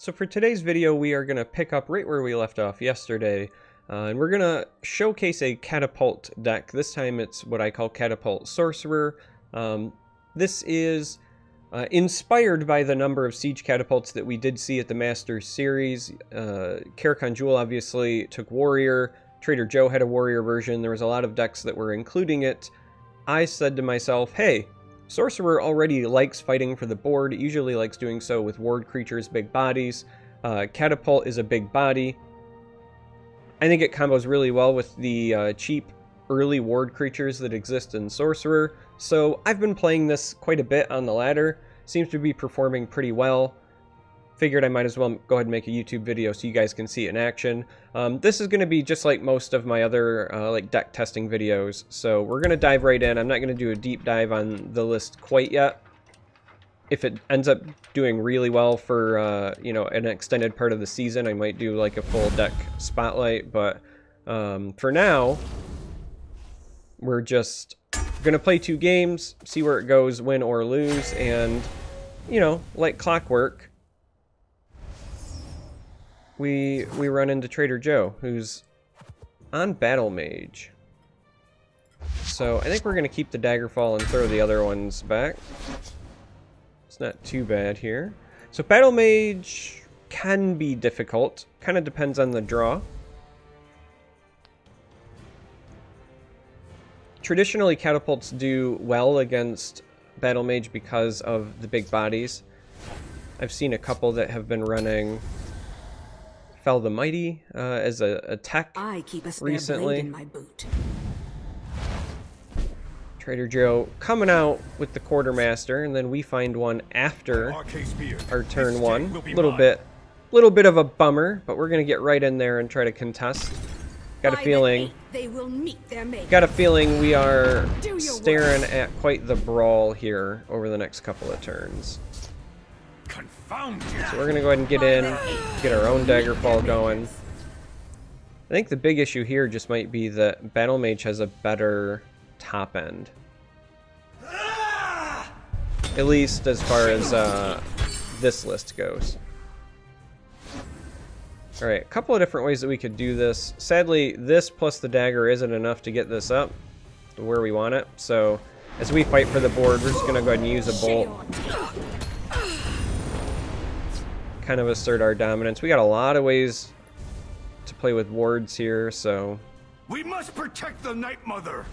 So for today's video, we are going to pick up right where we left off yesterday, and we're going to showcase a Catapult deck. This time it's what I call Catapult Sorcerer. This is inspired by the number of Siege Catapults that we did see at the Masters series. Karakhan Jewel obviously took Warrior, Trader Joe had a Warrior version, there was a lot of decks that were including it. I said to myself, hey, Sorcerer already likes fighting for the board. It usually likes doing so with ward creatures, big bodies. Catapult is a big body. I think it combos really well with the cheap early ward creatures that exist in Sorcerer. So I've been playing this quite a bit on the ladder. Seems to be performing pretty well. Figured I might as well go ahead and make a YouTube video so you guys can see it in action. This is going to be just like most of my other like deck testing videos, so we're going to dive right in. I'm not going to do a deep dive on the list quite yet. If it ends up doing really well for you know, an extended part of the season, I might do like a full deck spotlight, but for now we're just going to play 2 games, see where it goes, win or lose, and you know, like clockwork, we run into Trader Joe, who's on Battle Mage. So I think we're going to keep the Daggerfall and throw the other ones back. It's not too bad here. So Battle Mage can be difficult. Kind of depends on the draw. Traditionally, Catapults do well against Battle Mage because of the big bodies. I've seen a couple that have been running Fell the Mighty as a tech recently. In my boot. Trader Joe coming out with the Quartermaster, and then we find one after our turn 1. Little bit of a bummer, but we're gonna get right in there and try to contest. Got a feeling we are staring at quite the brawl here over the next couple of turns. So we're going to go ahead and get in, get our own Daggerfall going. I think the big issue here just might be that Battle Mage has a better top end. At least as far as this list goes. Alright, a couple of different ways that we could do this. Sadly, this plus the dagger isn't enough to get this up to where we want it. So as we fight for the board, we're just going to go ahead and use a bolt. Kind of assert our dominance. We got a lot of ways to play with wards here, so we must protect the Night Mother.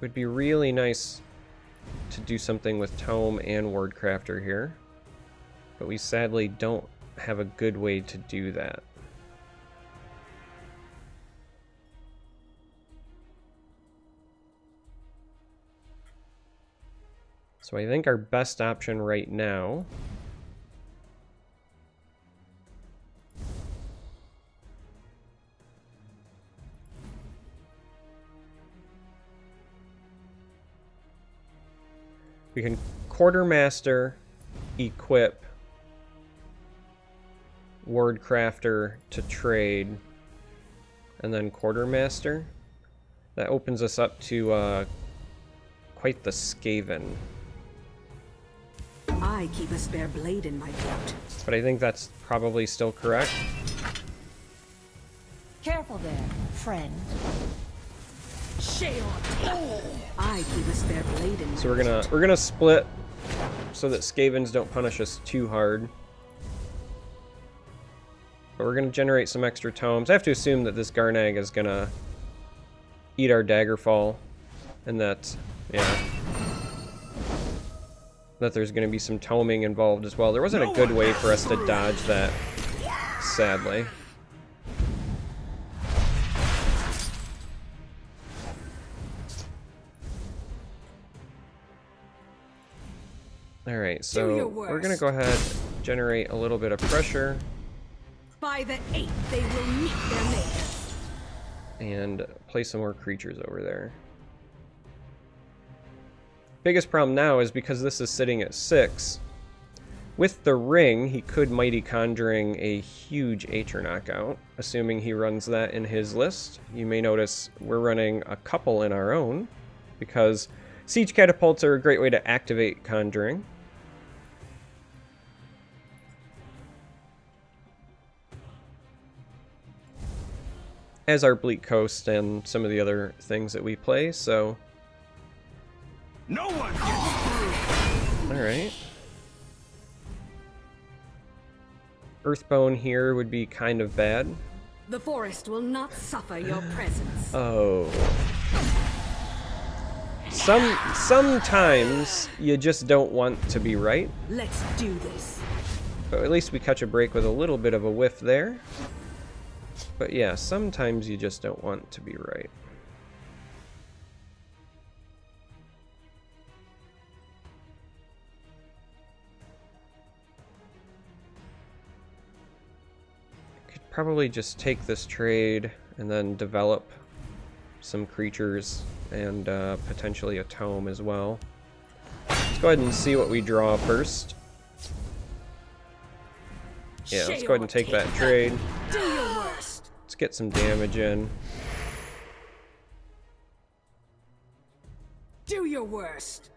Would be really nice to do something with Tome and Wardcrafter here, but we sadly don't have a good way to do that. So I think our best option right now we can Quartermaster, equip Wardcrafter to trade, and then Quartermaster. That opens us up to quite the Skaven. I keep a spare blade in my boot. But I think that's probably still correct. Careful there, friend. I keep a spare blade in my So we're gonna split so that Skavens don't punish us too hard. But we're gonna generate some extra tomes. I have to assume that this Garnag is gonna eat our Daggerfall, and that, yeah, that there's going to be some toming involved as well. There wasn't a good way for us to dodge that, sadly. Alright, so we're going to go ahead, generate a little bit of pressure. By the 8th, they will meet their maker. And play some more creatures over there. Biggest problem now is because this is sitting at 6, With the ring, he could Mighty Conjuring a huge Aether knockout, assuming he runs that in his list. You may notice we're running a couple in our own, because Siege Catapults are a great way to activate Conjuring. As our Bleak Coast and some of the other things that we play, so... No one gets through! Alright. Earthbone here would be kind of bad. The forest will not suffer your presence. Oh. Sometimes you just don't want to be right. Let's do this. But at least we catch a break with a little bit of a whiff there. But yeah, sometimes you just don't want to be right. Probably just take this trade and then develop some creatures and potentially a tome as well. Let's go ahead and see what we draw first. Yeah, let's go ahead and take that trade. Do your worst. Let's get some damage in. Do your worst.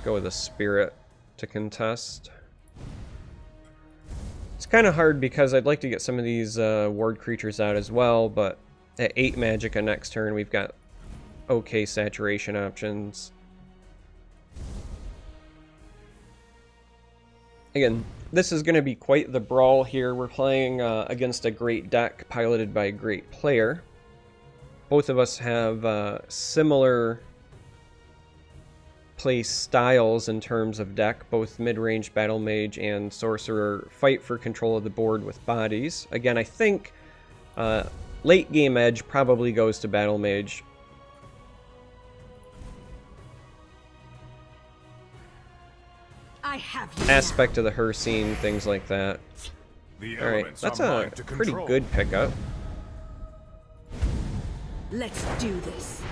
Go with a spirit to contest. It's kind of hard because I'd like to get some of these ward creatures out as well, but at 8 Magicka next turn we've got okay saturation options. Again, this is going to be quite the brawl here. We're playing against a great deck piloted by a great player. Both of us have similar play styles in terms of deck. Both mid-range Battle Mage and Sorcerer fight for control of the board with bodies. Again, I think late game edge probably goes to Battle Mage. I have you Aspect of the Hersine, things like that. Alright, that's a pretty good pickup. Let's do this.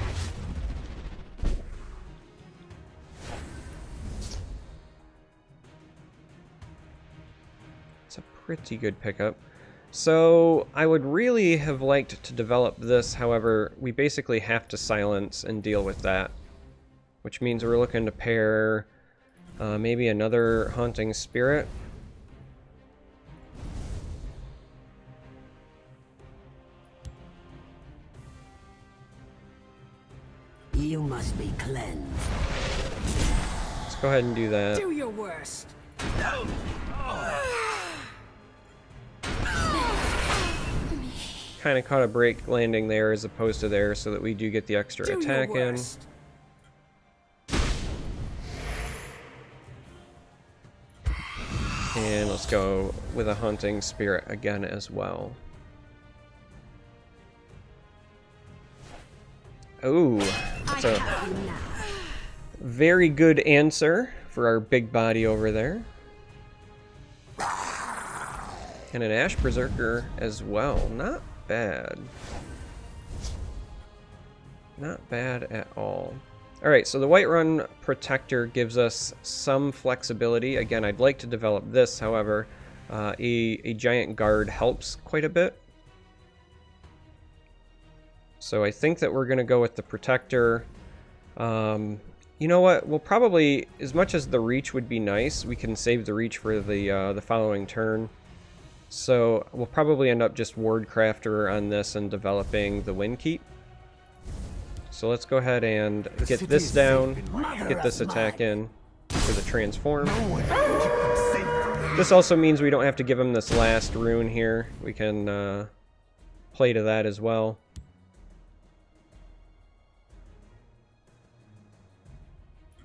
It's a pretty good pickup. So I would really have liked to develop this, however, we basically have to silence and deal with that. Which means we're looking to pair maybe another Haunting Spirit. You must be cleansed. Let's go ahead and do that. Do your worst. Kind of caught a break landing there as opposed to there so that we do get the extra Do attack your in. worst. And let's go with a Haunting Spirit again as well. Ooh, that's a very good answer for our big body over there. And an Ash Berserker as well. Not bad. Not bad at all. Alright, so the Whiterun Protector gives us some flexibility. Again, I'd like to develop this, however, a Giant Guard helps quite a bit. So I think that we're going to go with the Protector. You know what? We'll probably, as much as the Reach would be nice, we can save the Reach for the following turn. So we'll probably end up just Ward Crafter on this and developing the Windkeep. So let's go ahead and get this down, get this attack in for the transform. This also means we don't have to give him this last rune here. We can play to that as well.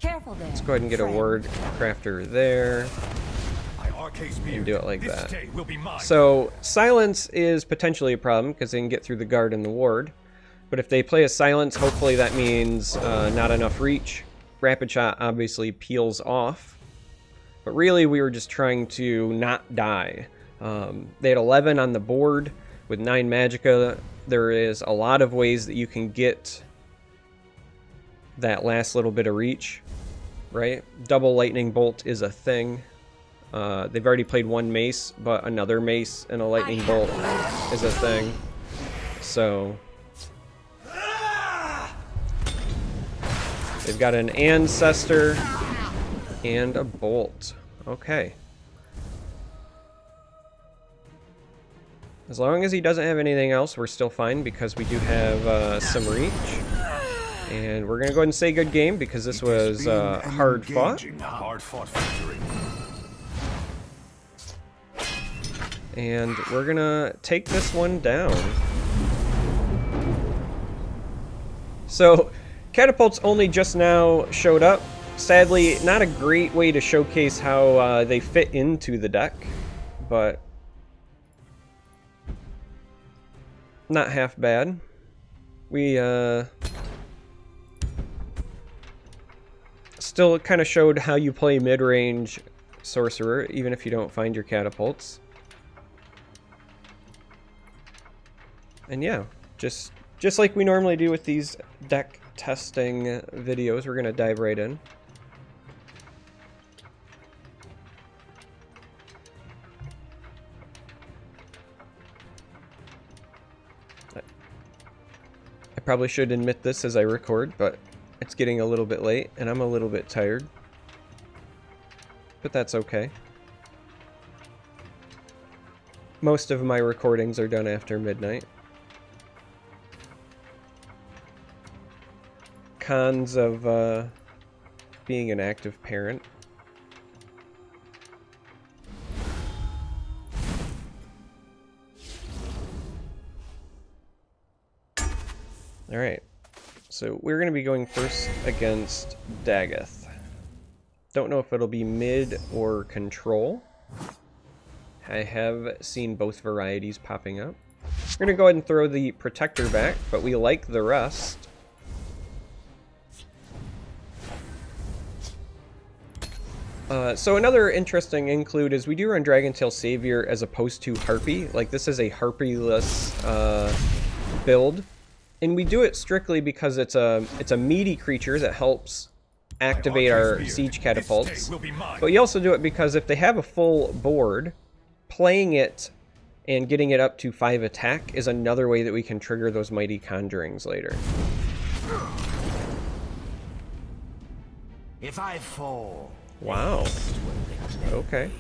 Careful there. Let's go ahead and get a Ward Crafter there. And do it like This that. day will be mine. So silence is potentially a problem because they can get through the guard and the ward. But if they play a silence, hopefully that means not enough reach. Rapid Shot obviously peels off. But really we were just trying to not die. They had 11 on the board with 9 Magicka. There is a lot of ways that you can get that last little bit of reach. right? Double lightning bolt is a thing. They've already played one mace, but another mace and a lightning bolt is a thing. So they've got an ancestor and a bolt. Okay. As long as he doesn't have anything else, we're still fine because we do have some reach. And we're going to go ahead and say good game because this was hard fought. Hard fought victory. And we're going to take this one down. So, Catapults only just now showed up. Sadly, not a great way to showcase how they fit into the deck, but not half bad. We still kind of showed how you play mid-range Sorcerer, even if you don't find your Catapults. And yeah, just like we normally do with these deck testing videos, we're going to dive right in. I probably should admit this as I record, but it's getting a little bit late and I'm a little bit tired. But that's okay. Most of my recordings are done after midnight. Cons of being an active parent. Alright, so we're going to be going first against Daggeth. Don't know if it'll be mid or control. I have seen both varieties popping up. We're going to go ahead and throw the Protector back, but we like the rest. So another interesting include is we do run Dragontail Savior as opposed to Harpy. Like, this is a Harpy-less build. And we do it strictly because it's a meaty creature that helps activate our siege catapults. But you also do it because if they have a full board, playing it and getting it up to 5 attack is another way that we can trigger those mighty conjurings later. If I fall. Wow. Okay.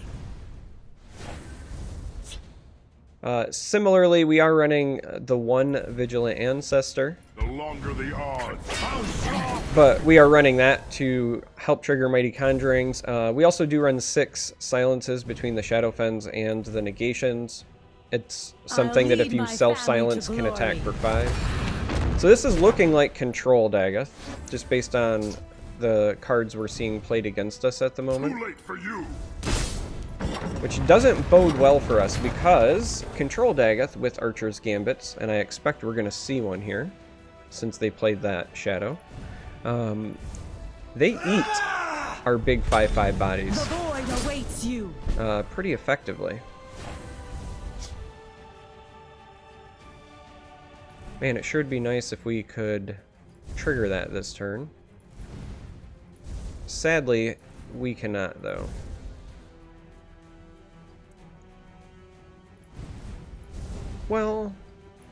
Similarly, we are running the one Vigilant Ancestor. The longer the odds. But we are running that to help trigger Mighty Conjurings. We also do run 6 Silences between the Shadowfens and the Negations. It's something that if you self-silence can attack for 5. So this is looking like Control Daggeth, just based on the cards we're seeing played against us at the moment. Too late for you. Which doesn't bode well for us because Control Daggeth with Archer's Gambits, and I expect we're going to see one here, since they played that Shadow. They eat our big 5/5 bodies The void awaits you. pretty effectively. Man, it sure would be nice if we could trigger that this turn. Sadly, we cannot, though. Well,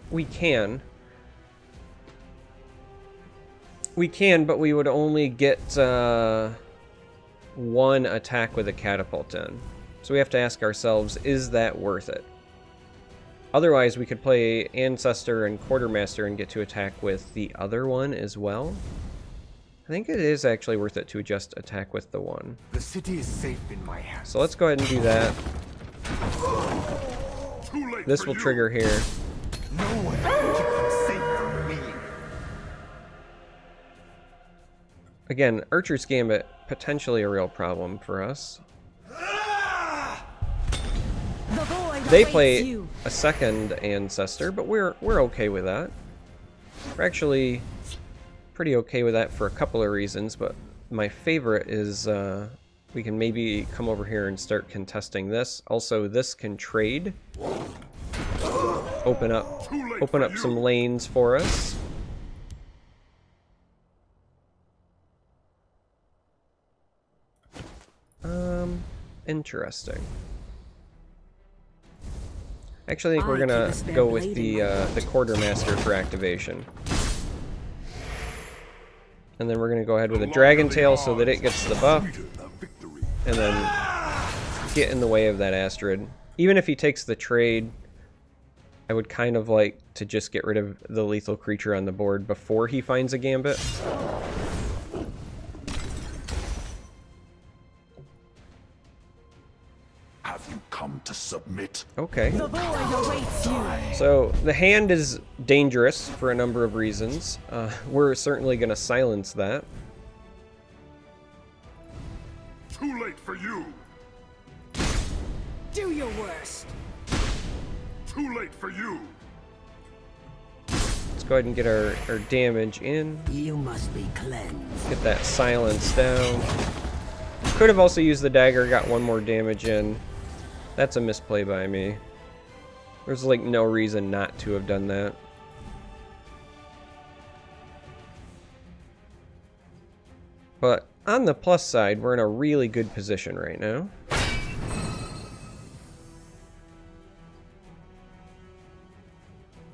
we can. We can, but we would only get 1 attack with a catapult in. So we have to ask ourselves, is that worth it? Otherwise, we could play Ancestor and Quartermaster and get to attack with the other one as well. I think it is actually worth it to just attack with the 1. The city is safe in my hands. So let's go ahead and do that. This will trigger here. No one can keep them safe from me. Again, Archer's Gambit, potentially a real problem for us. The void They awaits play you. a second Ancestor, but we're okay with that. We're actually pretty okay with that for a couple of reasons, but my favorite is we can maybe come over here and start contesting this. Also, this can trade. Open up some lanes for us. Interesting. Actually, I think we're gonna go with the Quartermaster for activation. And then we're gonna go ahead with a Dragon Tail so that it gets the buff. And then get in the way of that Astrid. Even if he takes the trade, I would kind of like to just get rid of the lethal creature on the board before he finds a Gambit. Have you come to submit? Okay. The void awaits you. So the hand is dangerous for a number of reasons. We're certainly going to silence that. Too late for you. Do your worst. Too late for you. Let's go ahead and get our damage in. You must be cleansed. Get that silence down. Could have also used the dagger, got one more damage in. That's a misplay by me. There's like no reason not to have done that. But on the plus side, we're in a really good position right now.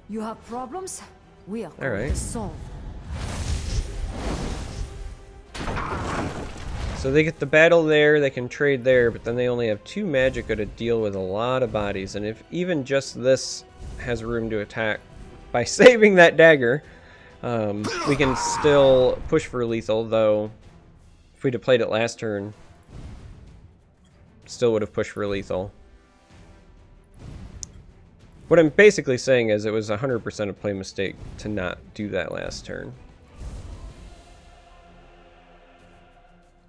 You have problems? We are All right. going to solve. So they get the battle there, they can trade there, but then they only have 2 Magicka to deal with a lot of bodies. And if even just this has room to attack, by saving that dagger, we can still push for lethal, though if we'd have played it last turn, still would have pushed for lethal. What I'm basically saying is it was 100% a play mistake to not do that last turn.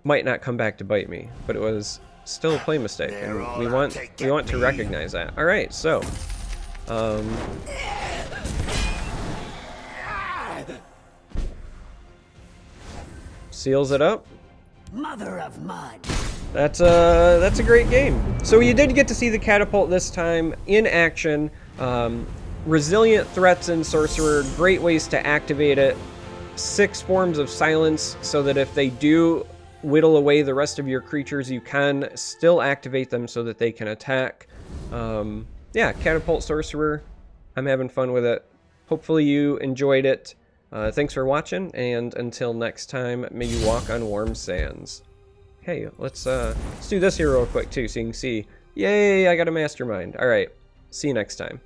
Might not come back to bite me, but it was still a play mistake, and we want to recognize that. All right, so seals it up. Mother of mud. That's a great game. So you did get to see the Catapult this time in action. Resilient threats in Sorcerer, great ways to activate it. 6 forms of silence so that if they do whittle away the rest of your creatures, you can still activate them so that they can attack. Yeah, Catapult Sorcerer. I'm having fun with it. Hopefully you enjoyed it. Thanks for watching, and until next time, may you walk on warm sands. Hey, let's do this here real quick too, so you can see. Yay, I got a mastermind. All right, see you next time.